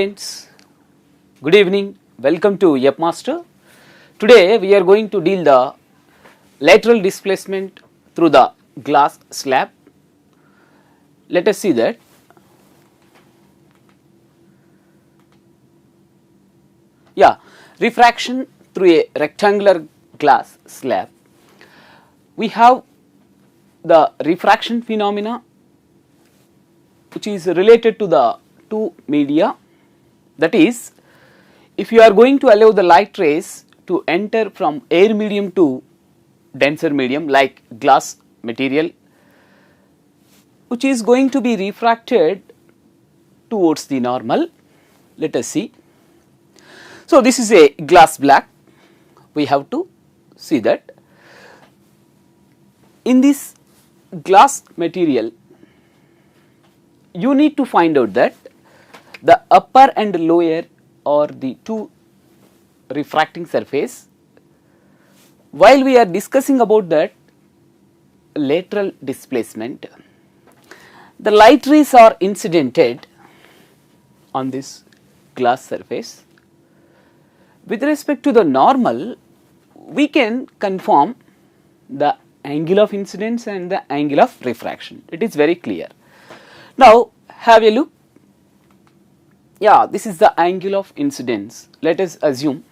Friends, good evening. Welcome to Yupp Master. Today we are going to deal the lateral displacement through the glass slab. Let us see that. Refraction through a rectangular glass slab. We have the refraction phenomena which is related to the two media. That is, if you are going to allow the light rays to enter from air medium to denser medium like glass material, which is going to be refracted towards the normal. Let us see. So, this is a glass black. We have to see that in this glass material, you need to find out that the upper and lower are the two refracting surface. While we are discussing about that lateral displacement, the light rays are incidented on this glass surface. With respect to the normal, we can confirm the angle of incidence and the angle of refraction. It is very clear. Now, have a look. This is the angle of incidence. Let us assume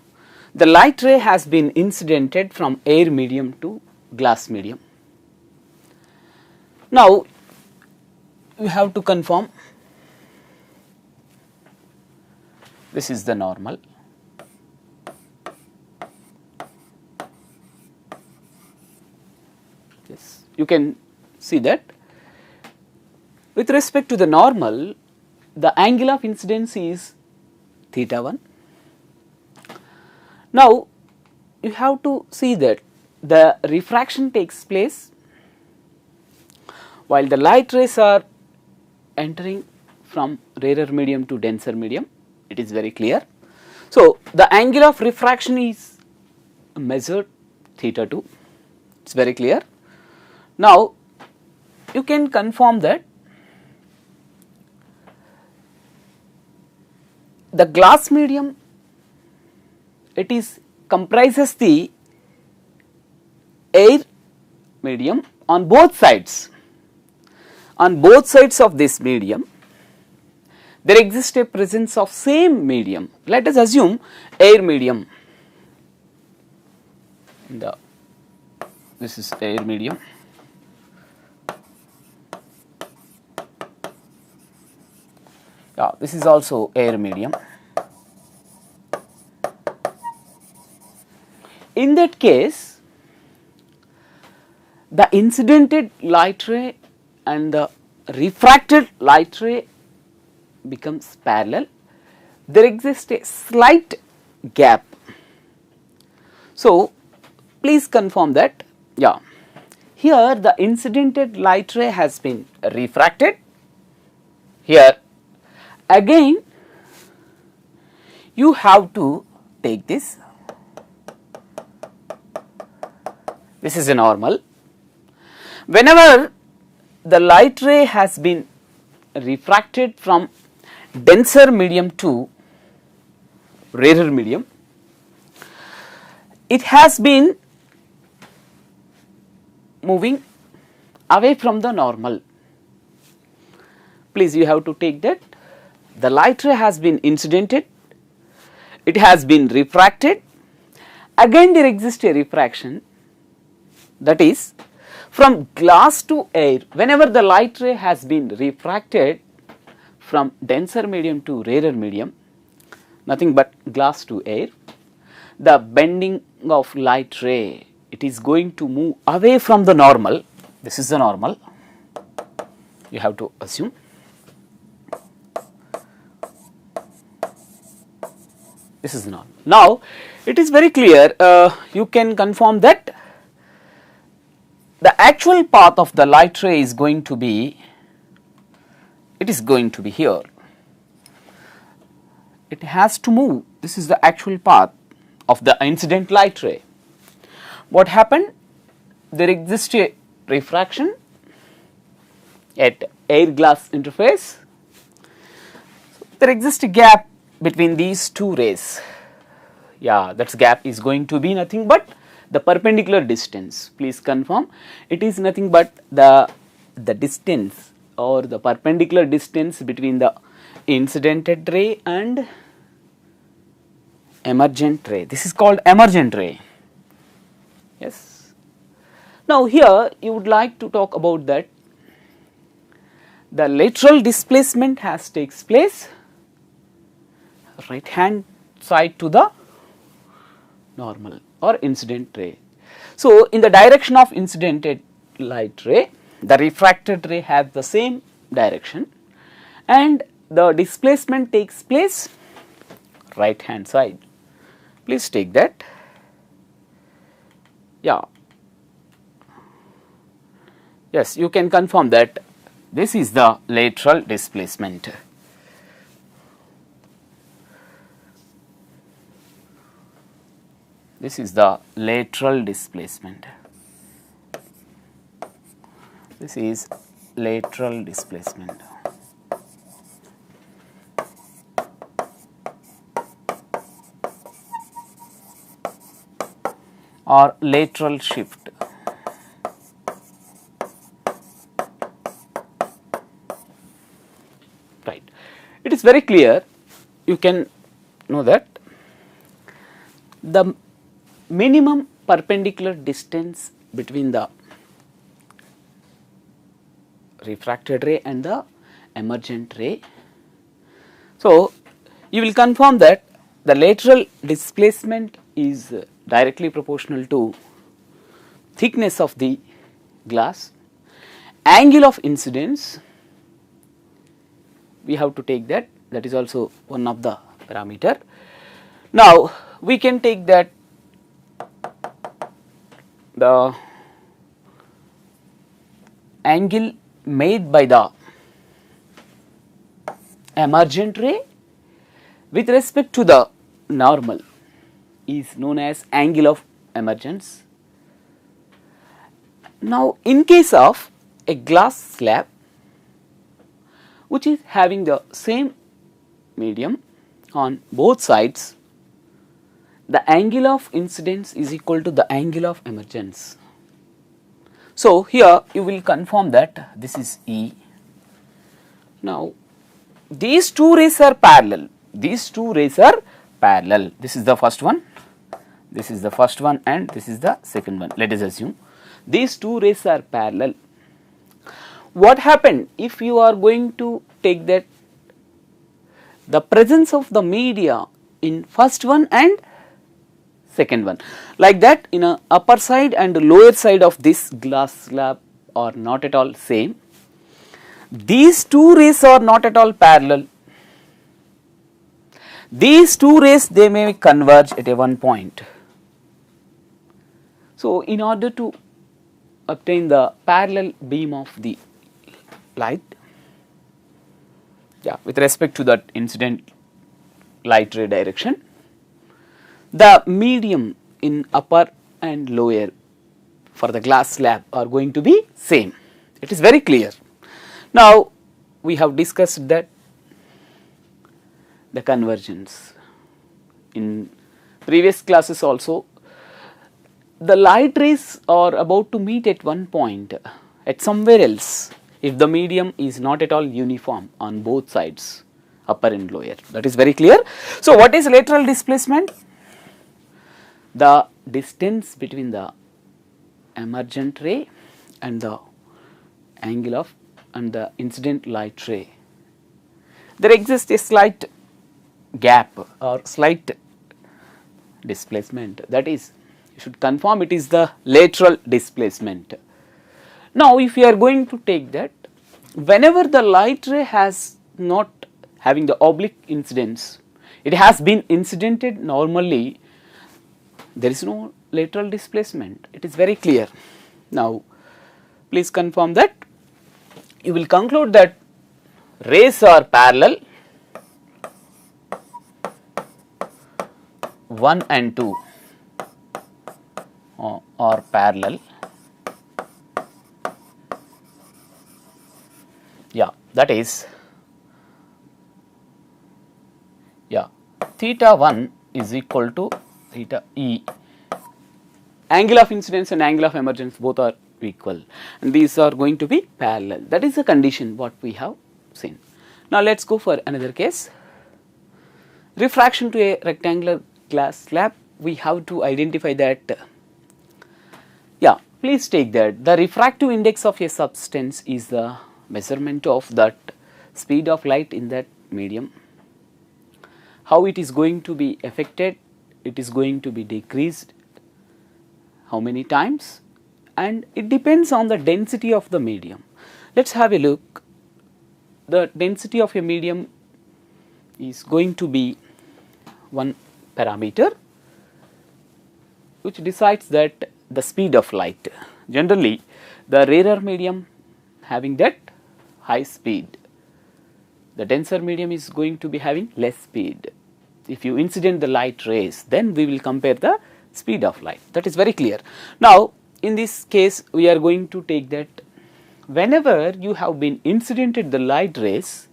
the light ray has been incidented from air medium to glass medium. Now, you have to confirm this is the normal. Yes, you can see that. With respect to the normal, the angle of incidence is theta 1. Now, you have to see that the refraction takes place while the light rays are entering from rarer medium to denser medium. It is very clear. So, the angle of refraction is measured theta 2. It is very clear. Now, you can confirm that the glass medium, it is comprises the air medium on both sides. On both sides of this medium, there exists a presence of same medium. Let us assume air medium. This is air medium. This is also air medium. In that case, the incidented light ray and the refracted light ray becomes parallel. There exists a slight gap. So, please confirm that. Here the incidented light ray has been refracted. Here again you have to take this. This is a normal. Whenever the light ray has been refracted from denser medium to rarer medium, it has been moving away from the normal. Please, you have to take that. The light ray has been incidented, it has been refracted, again there exists a refraction, that is from glass to air. Whenever the light ray has been refracted from denser medium to rarer medium, nothing but glass to air, the bending of light ray, it is going to move away from the normal. This is the normal, you have to assume. This is normal. Now, it is very clear, you can confirm that the actual path of the light ray is going to be, it is going to be here. It has to move. This is the actual path of the incident light ray. What happened? There exists a refraction at air glass interface. There exists a gap between these two rays, yeah, that gap is going to be nothing but the perpendicular distance. Please confirm, it is nothing but the distance or the perpendicular distance between the incidented ray and emergent ray. This is called emergent ray. Yes. Now here you would like to talk about that the lateral displacement takes place right hand side to the normal or incident ray. So in the direction of incidented light ray, the refracted ray has the same direction and the displacement takes place right hand side. Please take that. Yeah. Yes, you can confirm that this is the lateral displacement. This is the lateral displacement. This is lateral displacement. Or lateral shift. Right. It is very clear. You can know that the minimum perpendicular distance between the refracted ray and the emergent ray. So you will confirm that the lateral displacement is directly proportional to thickness of the glass. Angle of incidence, we have to take that, that is also one of the parameter. Now we can take that the angle made by the emergent ray with respect to the normal is known as angle of emergence. Now in case of a glass slab which is having the same medium on both sides, the angle of incidence is equal to the angle of emergence. So here you will confirm that this is E. Now these two rays are parallel. These two rays are parallel. This is the first one. This is the first one and this is the second one. Let us assume these two rays are parallel. What happened if you are going to take that the presence of the media in first one and second one, like that in a upper side and lower side of this glass slab are not at all same. These two rays are not at all parallel. These two rays, they may converge at a one point. So in order to obtain the parallel beam of the light, with respect to that incident light ray direction, the medium in upper and lower for the glass slab are going to be same. It is very clear. Now we have discussed that the convergence in previous classes also. The light rays are about to meet at one point at somewhere else if the medium is not at all uniform on both sides, upper and lower. That is very clear. So what is lateral displacement? The distance between the emergent ray and the angle of and the incident light ray. There exists a slight gap or slight displacement, that is, you should confirm it is the lateral displacement. Now if you are going to take that, whenever the light ray has not having the oblique incidence, it has been incidented normally, there is no lateral displacement. It is very clear. Now please confirm that. You will conclude that rays are parallel, 1 and 2 are parallel. That is Yeah, theta 1 is equal to theta E. Angle of incidence and angle of emergence both are equal, and these are going to be parallel. That is the condition what we have seen. Now let us go for another case. Refraction to a rectangular glass slab. We have to identify that, yeah, please take that the refractive index of a substance is the measurement of that speed of light in that medium. How it is going to be affected? It is going to be decreased how many times, and it depends on the density of the medium. Let us have a look. The density of a medium is going to be one parameter which decides that the speed of light. Generally, the rarer medium having that high speed, the denser medium is going to be having less speed. If you incident the light rays, then we will compare the speed of light. That is very clear. Now, in this case, we are going to take that whenever you have been incidented the light rays,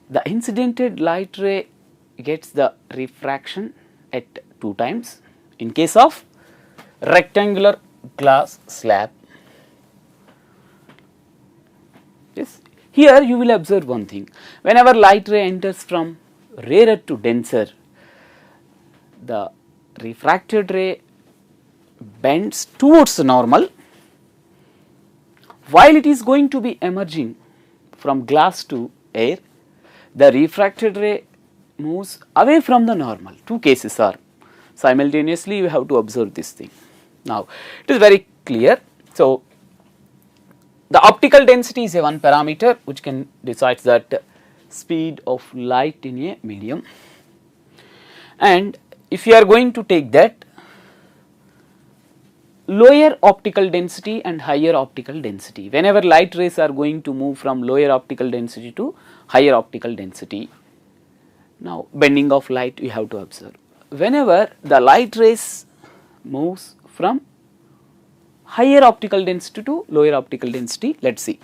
the incidented light ray gets the refraction at 2 times. In case of rectangular glass slab, yes, here you will observe one thing. Whenever light ray enters from rarer to denser, the refracted ray bends towards the normal, while it is going to be emerging from glass to air, the refracted ray moves away from the normal. 2 cases are simultaneously, you have to observe this thing. Now, it is very clear. So, the optical density is a one parameter which can decide that speed of light in a medium, and if you are going to take that lower optical density and higher optical density, whenever light rays are going to move from lower optical density to higher optical density, now bending of light we have to observe. Whenever the light rays moves from higher optical density to lower optical density, let us see.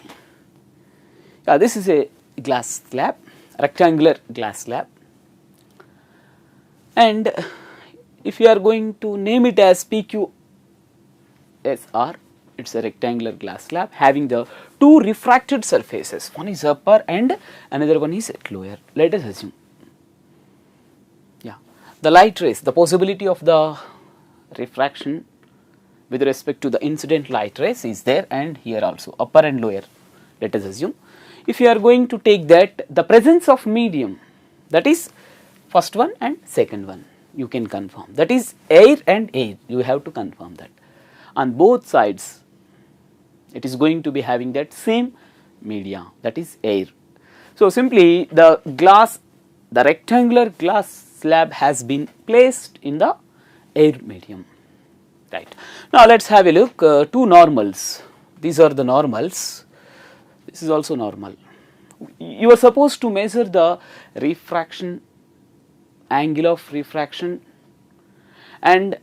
This is a glass slab, rectangular glass slab, and if you are going to name it as PQSR, it is a rectangular glass slab having the 2 refracted surfaces, one is upper and another one is at lower. Let us assume, the light rays, the possibility of the refraction with respect to the incident light rays is there, and here also upper and lower. Let us assume, if you are going to take that the presence of medium, that is first one and second one, you can confirm, that is air and air, you have to confirm that on both sides it is going to be having that same media, that is air. So, simply the rectangular glass slab has been placed in the air medium, right. Now, let us have a look, 2 normals, these are the normals, this is also normal. You are supposed to measure the refraction, angle of refraction, and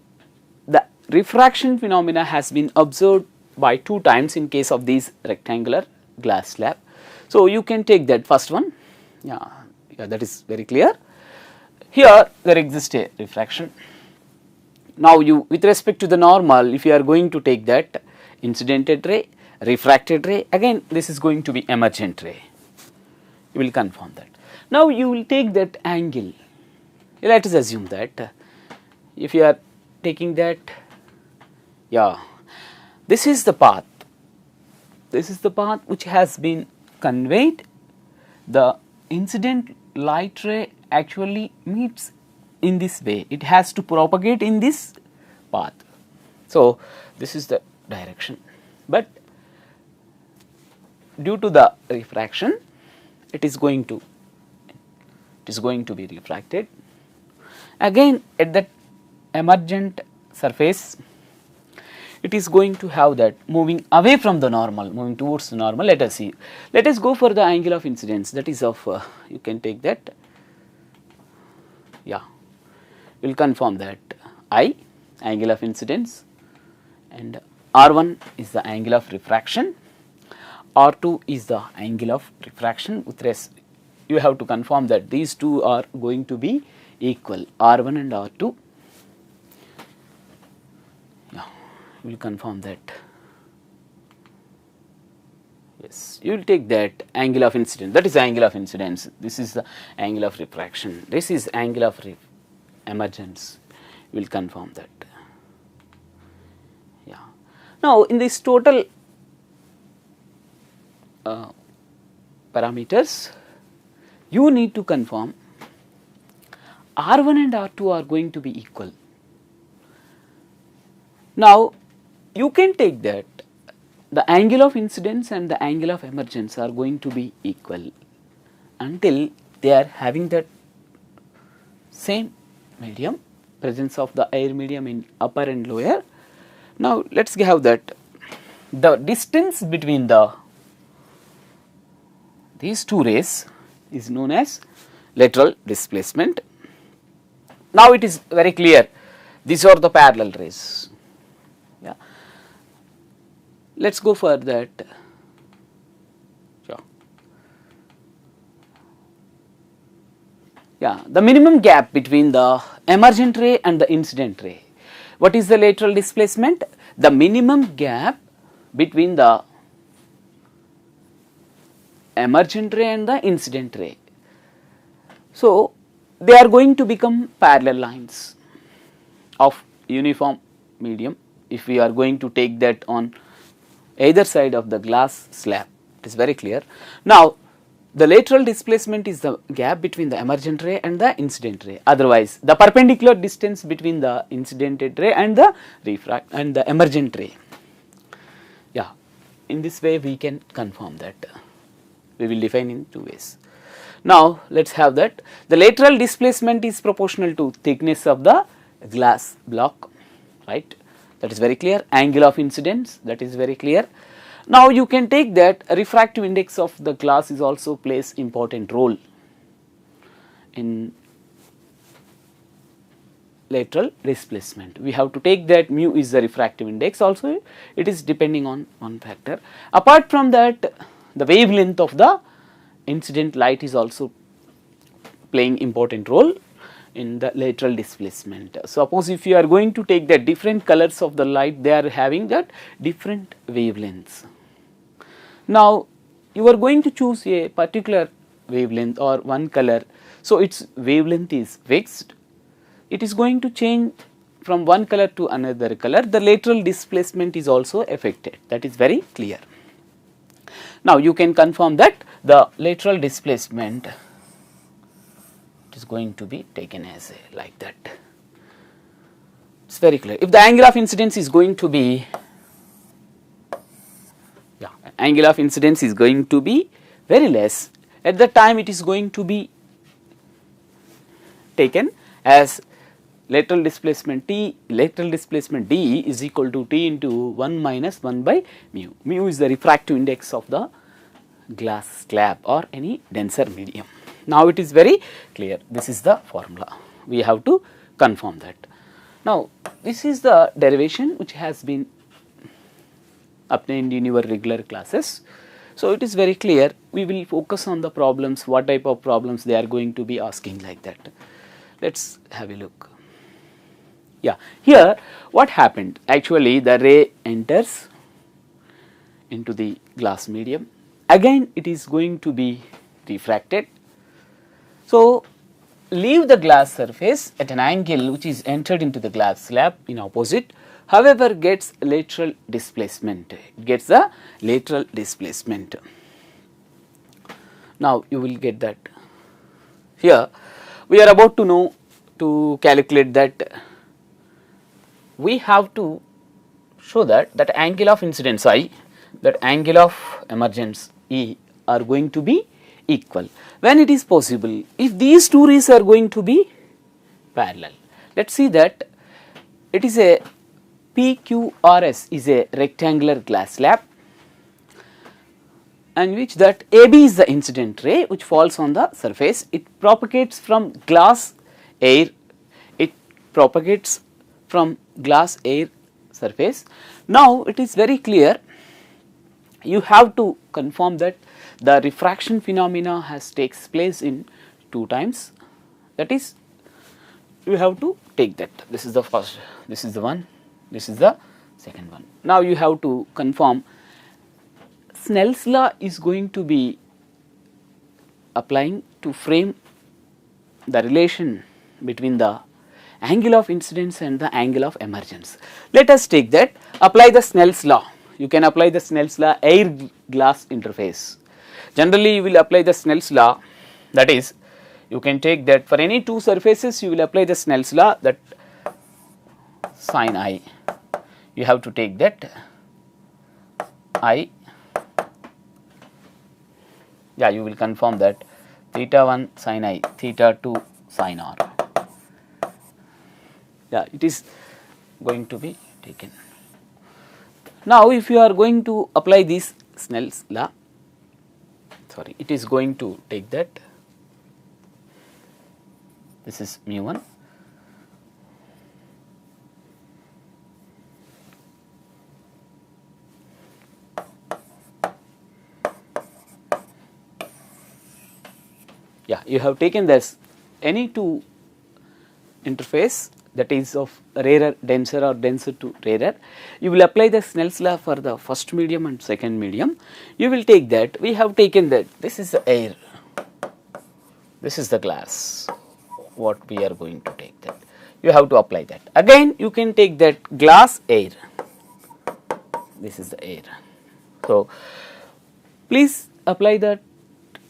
the refraction phenomena has been observed by 2 times in case of these rectangular glass slab. So, you can take that first one, that is very clear. Here there exists a refraction. Now, you with respect to the normal, if you are going to take that incidented ray, refracted ray, again this is going to be emergent ray, you will confirm that. Now, you will take that angle, let us assume that if you are taking that, this is the path which has been conveyed, the incident light ray actually meets in this way, it has to propagate in this path. So, this is the direction, but due to the refraction it is going to be refracted. Again, at that emergent surface, it is going to have that moving away from the normal, moving towards the normal. Let us see. Let us go for the angle of incidence, that is of, you can take that, we will confirm that I, angle of incidence, and R1 is the angle of refraction, R2 is the angle of refraction with you have to confirm that these two are going to be equal, R1 and R2. Yeah, we will confirm that. Yes, you will take that angle of incidence, that is angle of incidence, this is the angle of refraction, this is angle of emergence, we will confirm that. Yeah. Now, in this total parameters, you need to confirm R1 and R2 are going to be equal. Now, you can take that the angle of incidence and the angle of emergence are going to be equal until they are having that same medium, presence of the air medium in upper and lower. Now, let us have that the distance between these two rays is known as lateral displacement. Now, it is very clear, these are the parallel rays. Yeah. Let us go for that. Sure. Yeah, the minimum gap between the emergent ray and the incident ray. What is the lateral displacement? The minimum gap between the emergent ray and the incident ray. So, they are going to become parallel lines of uniform medium if we are going to take that on either side of the glass slab, it is very clear. Now, the lateral displacement is the gap between the emergent ray and the incident ray, otherwise the perpendicular distance between the incidented ray and the emergent ray. Yeah, in this way we can confirm that. We will define in two ways. Now, let us have that the lateral displacement is proportional to thickness of the glass block, right, that is very clear. Angle of incidence, that is very clear. Now, you can take that refractive index of the glass is also plays important role in lateral displacement. We have to take that mu is the refractive index, also it is depending on one factor. Apart from that, the wavelength of the incident light is also playing important role in the lateral displacement. Suppose if you are going to take the different colors of the light, they are having that different wavelengths. Now, you are going to choose a particular wavelength or one color, so its wavelength is fixed, it is going to change from one color to another color, the lateral displacement is also affected, that is very clear. Now, you can confirm that the lateral displacement is going to be taken as a like that. It is very clear. If the angle of incidence is going to be, angle of incidence is going to be very less, at the time it is going to be taken as lateral displacement T, lateral displacement D is equal to T into 1 minus 1 by mu. Mu is the refractive index of the glass slab or any denser medium. Now, it is very clear, this is the formula, we have to confirm that. Now, this is the derivation which has been obtained in your regular classes. So, it is very clear, we will focus on the problems, what type of problems they are going to be asking like that. Let us have a look. Yeah, here what happened, actually the ray enters into the glass medium, again it is going to be refracted. So, leave the glass surface at an angle which is entered into the glass slab in opposite, however gets lateral displacement, it gets the lateral displacement. Now, you will get that. Here we are about to know to calculate that we have to show that angle of incidence I, that angle of emergence E are going to be equal. When it is possible, if these two rays are going to be parallel, let us see that it is a PQRS is a rectangular glass slab, and which that AB is the incident ray which falls on the surface, it propagates from glass air, it propagates from glass air surface. Now, it is very clear, you have to confirm that the refraction phenomena has takes place in 2 times, that is you have to take that. This is the first, this is the one, this is the second one. Now you have to confirm Snell's law is going to be applying to frame the relation between the angle of incidence and the angle of emergence. Let us take that, apply the Snell's law. You can apply the Snell's law air glass interface. Generally you will apply the Snell's law, that is you can take that for any 2 surfaces you will apply the Snell's law, that sin I, you have to take that I, yeah, you will confirm that theta 1 sin I, theta 2 sin R. Yeah, it is going to be taken. Now if you are going to apply this Snell's law, sorry, it is going to take that, this is mu 1, yeah, you have taken this any 2 interface that is of rarer denser or denser to rarer, you will apply the Snell's law for the first medium and second medium. You will take that, we have taken that, this is the air, this is the glass, what we are going to take that, you have to apply that. Again you can take that glass air, this is the air. So please apply that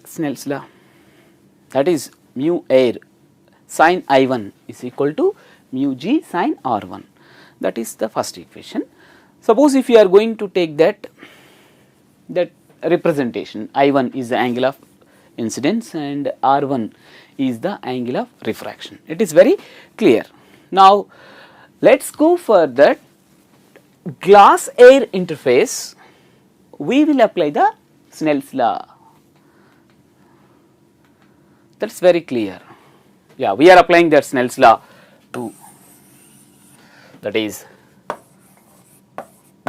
Snell's law, that is mu air sin I1 is equal to mu g sin R1, that is the first equation. Suppose if you are going to take that representation, I1 is the angle of incidence and R1 is the angle of refraction, it is very clear. Now let us go for that glass air interface, we will apply the Snell's law, that is very clear. Yeah, we are applying that Snell's law to, that is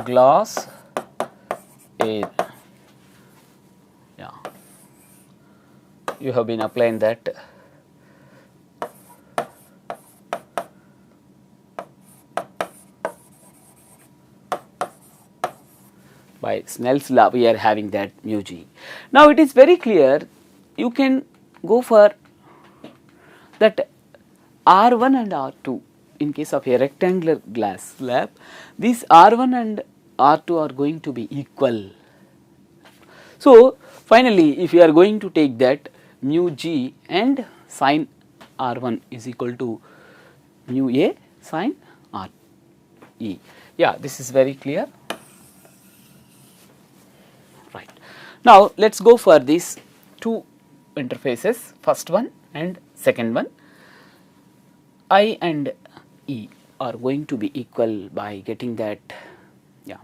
glass air, yeah, you have been applying that. By Snell's law we are having that mu g. Now it is very clear, you can go for that R1 and R2 in case of a rectangular glass slab, these R1 and R2 are going to be equal. So finally if you are going to take that mu g and sin R1 is equal to mu a sin R e. Yeah, this is very clear. Right. Now let us go for these 2 interfaces, first one and second one. I and E are going to be equal by getting that, yeah,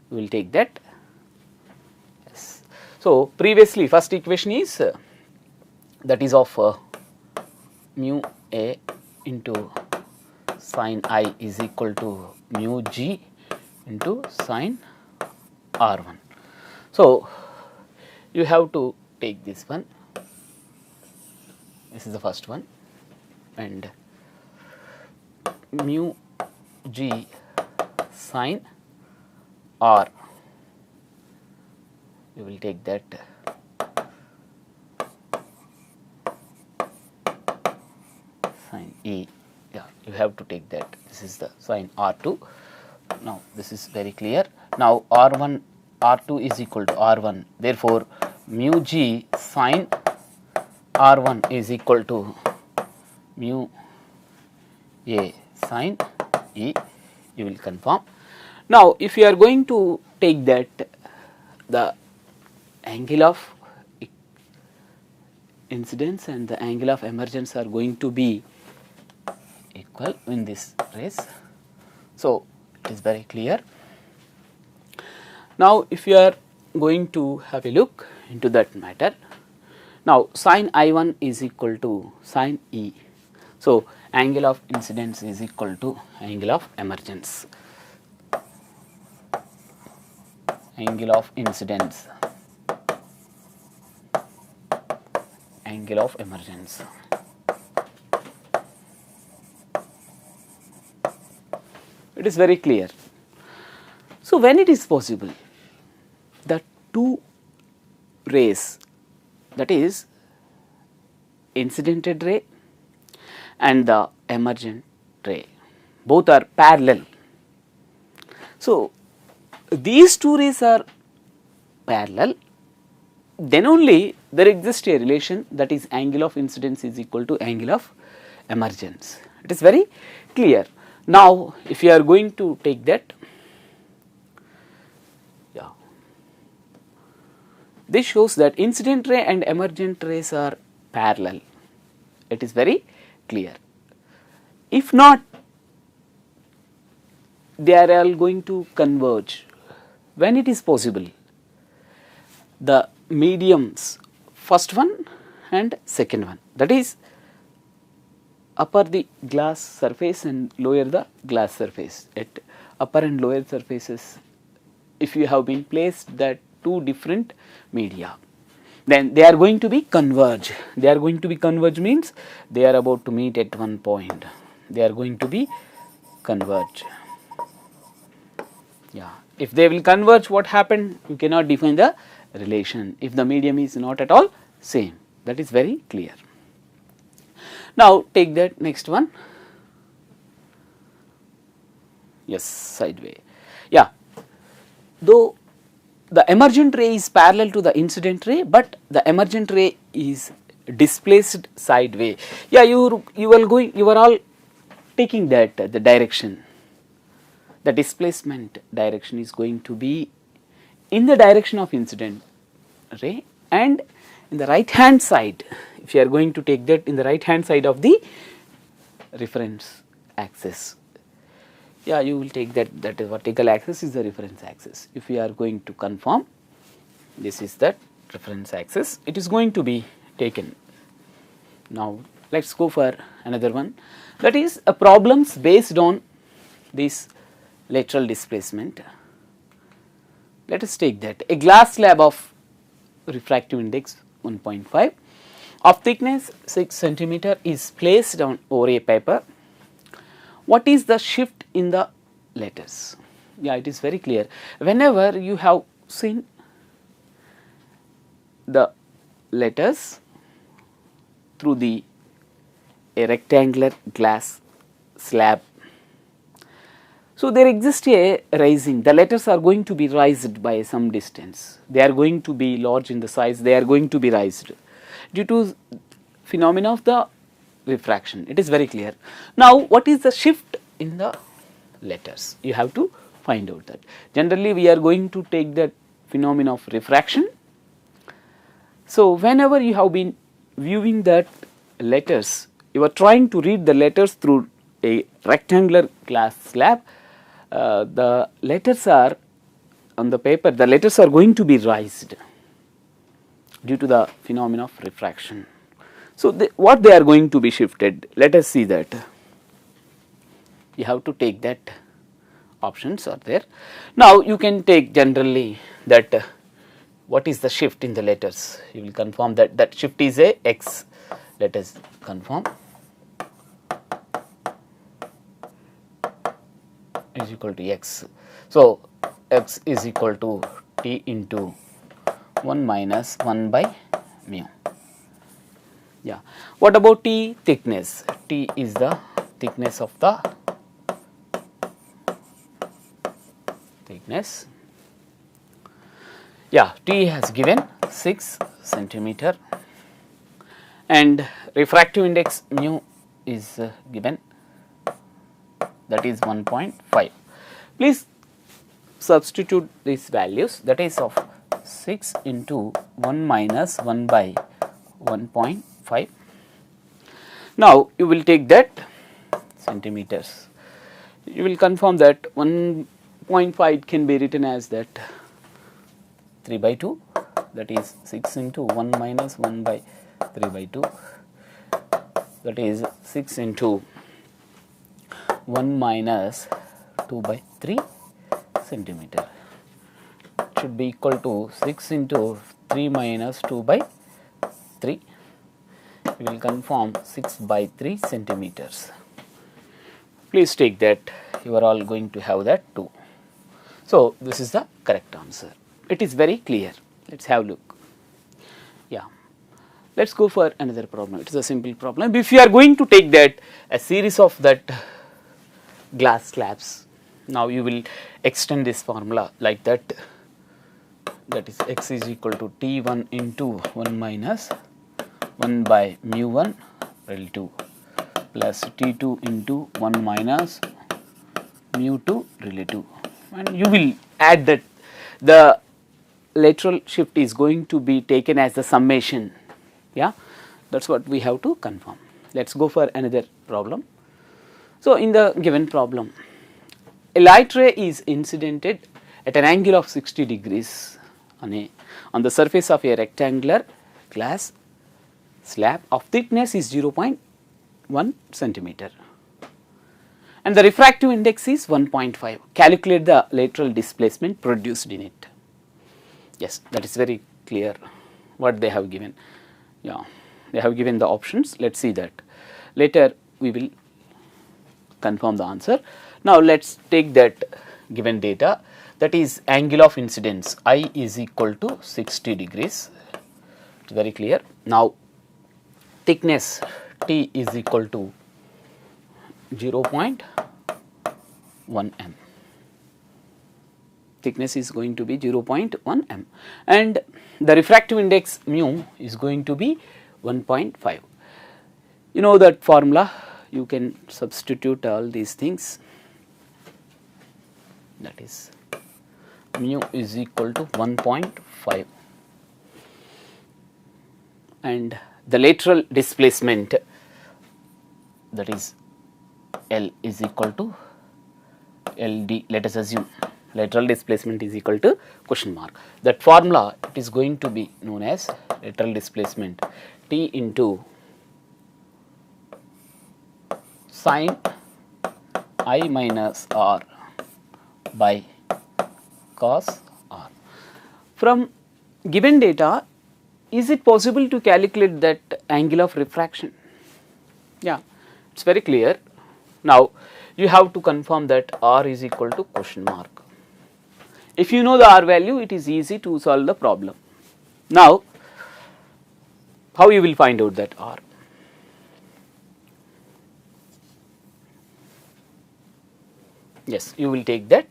we will take that. Yes. So previously first equation is that is of mu a into sin I is equal to mu g into sin R1. So you have to take this one, this is the first one, and mu g sin R, you will take that sin E, yeah, you have to take that, this is the sin R2. Now this is very clear. Now R1 R2 is equal to R1, therefore mu g sin R1 is equal to mu a sin E, you will confirm. Now if you are going to take that, the angle of incidence and the angle of emergence are going to be equal in this race. So it is very clear. Now if you are going to have a look into that matter, now sin I1 is equal to sin E. So angle of incidence is equal to angle of emergence. Angle of incidence angle of emergence. It is very clear. So, when it is possible, the two rays, that is incidented ray and the emergent ray, both are parallel. So, these two rays are parallel, then only there exists a relation, that is angle of incidence is equal to angle of emergence. It is very clear. Now, if you are going to take that, this shows that incident ray and emergent rays are parallel. It is very clear. If not, they are all going to converge. When it is possible, the mediums, first one and second one, that is upper the glass surface and lower the glass surface. At upper and lower surfaces, if you have been placed that two different media, then they are going to be converge. They are going to be converge means they are about to meet at one point. They are going to be converge. Yeah. If they will converge, what happened? You cannot define the relation if the medium is not at all same. That is very clear. Now, take that next one. Yes, sideway. Yeah. Though the emergent ray is parallel to the incident ray, but the emergent ray is displaced sideway. Yeah, you are all taking that the direction. The displacement direction is going to be in the direction of incident ray, and in the right hand side, if you are going to take that in the right hand side of the reference axis. Yeah, you will take that the vertical axis is the reference axis. If we are going to confirm, this is that reference axis, it is going to be taken. Now, let us go for another one, that is a problems based on this lateral displacement. Let us take that a glass slab of refractive index 1.5 of thickness 6 centimeter is placed on over a paper. What is the shift in the letters? Yeah, it is very clear. Whenever you have seen the letters through a rectangular glass slab, so there exists a rising. The letters are going to be raised by some distance. They are going to be large in the size. They are going to be raised due to phenomena of the refraction. It is very clear. Now, what is the shift in the letters? You have to find out that. Generally, we are going to take that phenomena of refraction. So, whenever you have been viewing that letters, you are trying to read the letters through a rectangular glass slab. The letters are on the paper. The letters are going to be raised due to the phenomena of refraction. So, what they are going to be shifted, let us see that. You have to take that, options are there. Now, you can take generally that what is the shift in the letters. You will confirm that that shift is a x. Let us confirm is equal to x. So, x is equal to t into 1 minus 1 by mu. Yeah. What about T thickness? T is the thickness of the thickness. Yeah, T has given 6 centimeter and refractive index mu is given, that is 1.5. Please substitute these values, that is of 6 into 1 minus 1 by 1.5. Now, you will take that centimeters. You will confirm that 1.5 can be written as that 3 by 2, that is 6 into 1 minus 1 by 3 by 2, that is 6 into 1 minus 2 by 3 centimeter. Should be equal to 6 into 3 minus 2 by 3. we will confirm 6 by 3 centimeters. Please take that, you are all going to have that too. So, this is the correct answer. It is very clear. Let us have a look. Yeah. Let us go for another problem. It is a simple problem. If you are going to take that a series of that glass slabs, now you will extend this formula like that, that is x is equal to T1 into 1 minus 1 by mu 1 relative plus T2 into 1 minus mu 2 relative, and you will add that the lateral shift is going to be taken as the summation. Yeah, that is what we have to confirm. Let us go for another problem. So, in the given problem, a light ray is incidented at an angle of 60 degrees on the surface of a rectangular glass slab of thickness is 0.1 centimeter and the refractive index is 1.5. Calculate the lateral displacement produced in it. Yes, that is very clear what they have given. Yeah, they have given the options. Let us see that. Later we will confirm the answer. Now, let us take that given data, that is angle of incidence I is equal to 60 degrees. It is very clear. Now, thickness T is equal to 0.1 m. Thickness is going to be 0.1 m and the refractive index mu is going to be 1.5. You know that formula, you can substitute all these things, that is mu is equal to 1.5 and the lateral displacement, that is L is equal to LD. Let us assume lateral displacement is equal to question mark. That formula, it is going to be known as lateral displacement T into sin I minus R by cos R. From given data, is it possible to calculate that angle of refraction? Yeah, it is very clear. Now, you have to confirm that R is equal to question mark. If you know the R value, it is easy to solve the problem. Now, how you will find out that R? Yes, you will take that.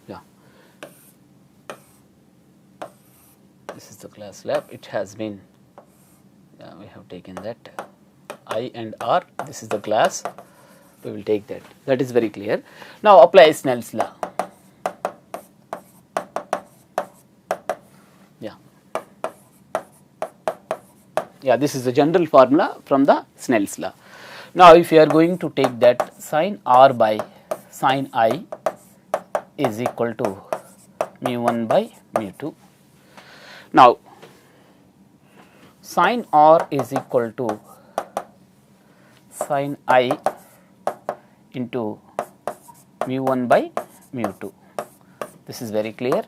Yeah, this is the glass slab. It has been. We have taken that I and R. This is the glass. We will take that. That is very clear. Now apply Snell's law. Yeah, this is the general formula from the Snell's law. Now, if you are going to take that sin R by sin I is equal to mu 1 by mu 2. Now, sin R is equal to sin I into mu 1 by mu 2. This is very clear.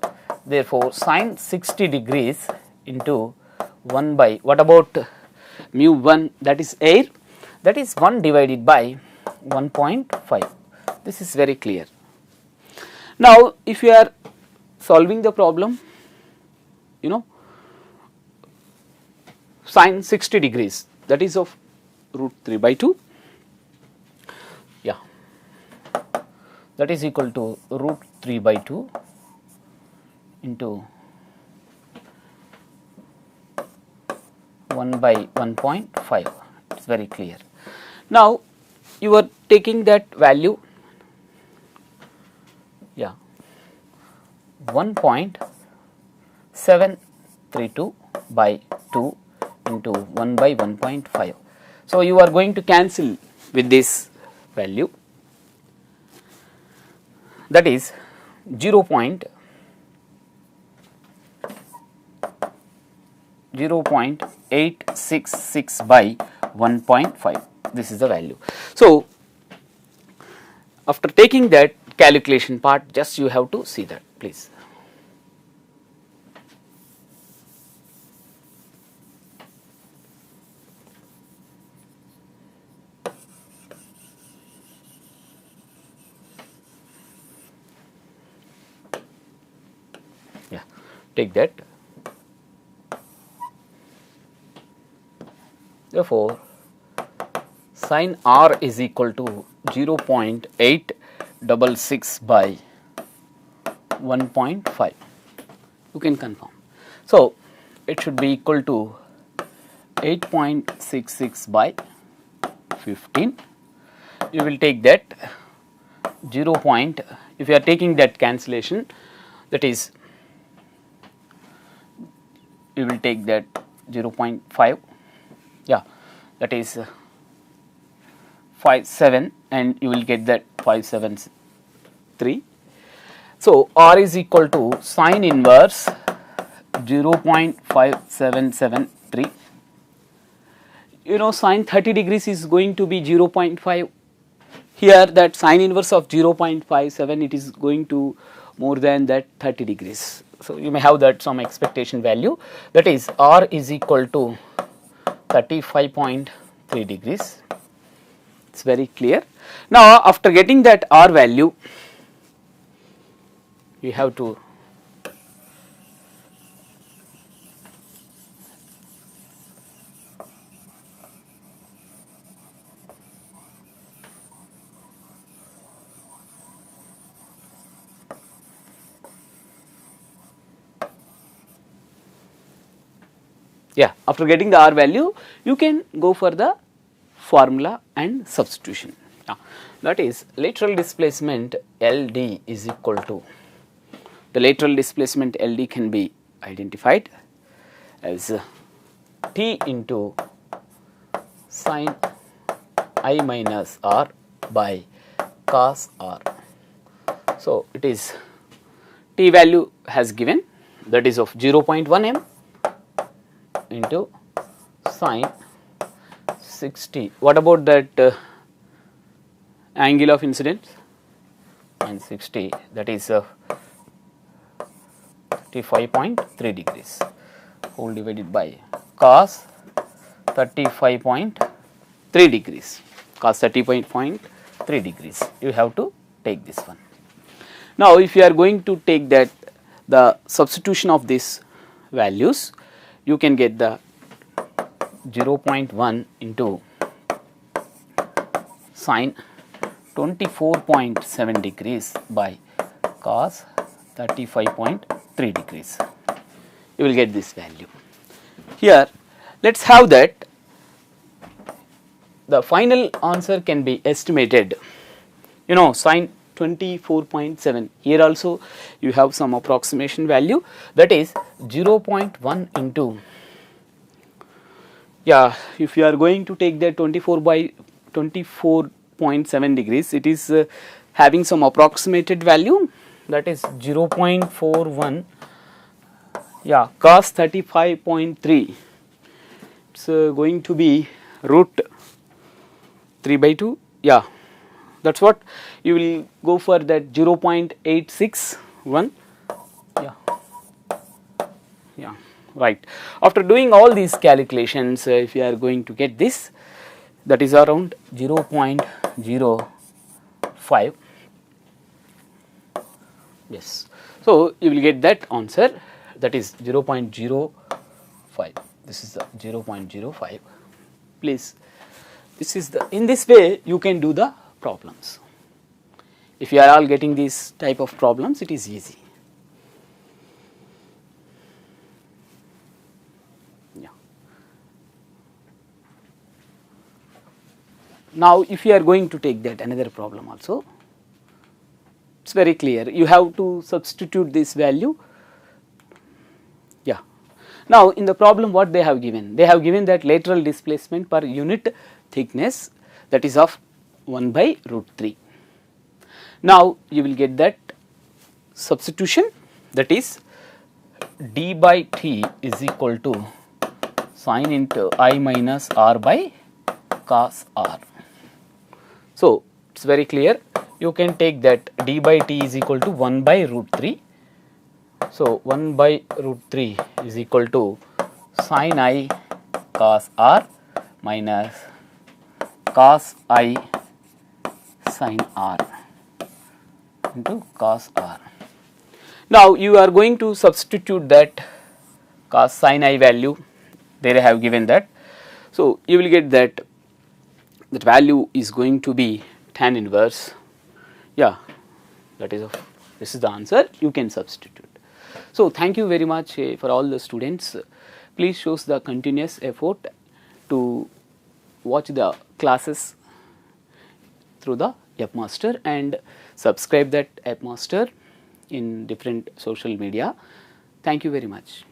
Therefore, sin 60 degrees into 1 by, what about mu 1, that is air, that is 1 divided by 1.5. This is very clear. Now, if you are solving the problem, you know, sin 60 degrees, that is of root 3 by 2, yeah, that is equal to root 3 by 2 into 1 by 1.5. It is very clear. Now, you are taking that value, yeah, 1.732 by 2 into 1 by 1.5. So, you are going to cancel with this value, that is 0.866 by 1.5. This is the value. So, after taking that calculation part, just you have to see that, please. take that. Therefore, sin r is equal to 0.866 by 1.5. You can confirm. So, it should be equal to 8.66 by 15. You will take that 0. If you are taking that cancellation, that is, you will take that 0.5, yeah, that is 57, and you will get that 573. So, r is equal to sin inverse 0.5773. You know, sin 30 degrees is going to be 0.5. Here that sin inverse of 0.57, it is going to more than that 30 degrees. So, you may have that some expectation value, that is r is equal to 35.3 degrees. It is very clear. Now, after getting that r value, we have to after getting the r value, you can go for the formula and substitution. That is, lateral displacement LD is equal to, the lateral displacement LD can be identified as T into sin I minus R by cos R. So, it is T value has given, that is of 0.1 m into sin 60. What about that angle of incidence? Sin 60, that is 35.3 degrees, whole divided by cos 35.3 degrees, cos 30.3 degrees. You have to take this one. Now, if you are going to take that, the substitution of these values, you can get the 0.1 into sin 24.7 degrees by cos 35.3 degrees. You will get this value. Here, let us have that the final answer can be estimated, you know, sin 24.7. Here also you have some approximation value, that is 0.1 into, if you are going to take that 24.7 degrees, it is having some approximated value, that is 0.41, cos 35.3. It's going to be root 3 by 2, that's what you will go for, that 0.861, right. After doing all these calculations, if you are going to get this, that is around 0.05. Yes. So, you will get that answer, that is 0.05. This is the 0.05. Please, this is the, in this way you can do the problems. If you are all getting these type of problems, it is easy. Now, if you are going to take that another problem also, it is very clear. You have to substitute this value. Now, in the problem what they have given? They have given that lateral displacement per unit thickness, that is of 1 by root 3. Now, you will get that substitution, that is d by t is equal to sin into I minus r by cos r. So, it is very clear. You can take that d by t is equal to 1 by root 3. So, 1 by root 3 is equal to sin I cos r minus cos I sin r into cos r. Now you are going to substitute that cos sin I value, there I have given that. So you will get that value is going to be tan inverse, yeah, that is this is the answer, you can substitute. So thank you very much for all the students. Please show the continuous effort to watch the classes through the Yupp Master and subscribe that Yupp Master in different social media. Thank you very much.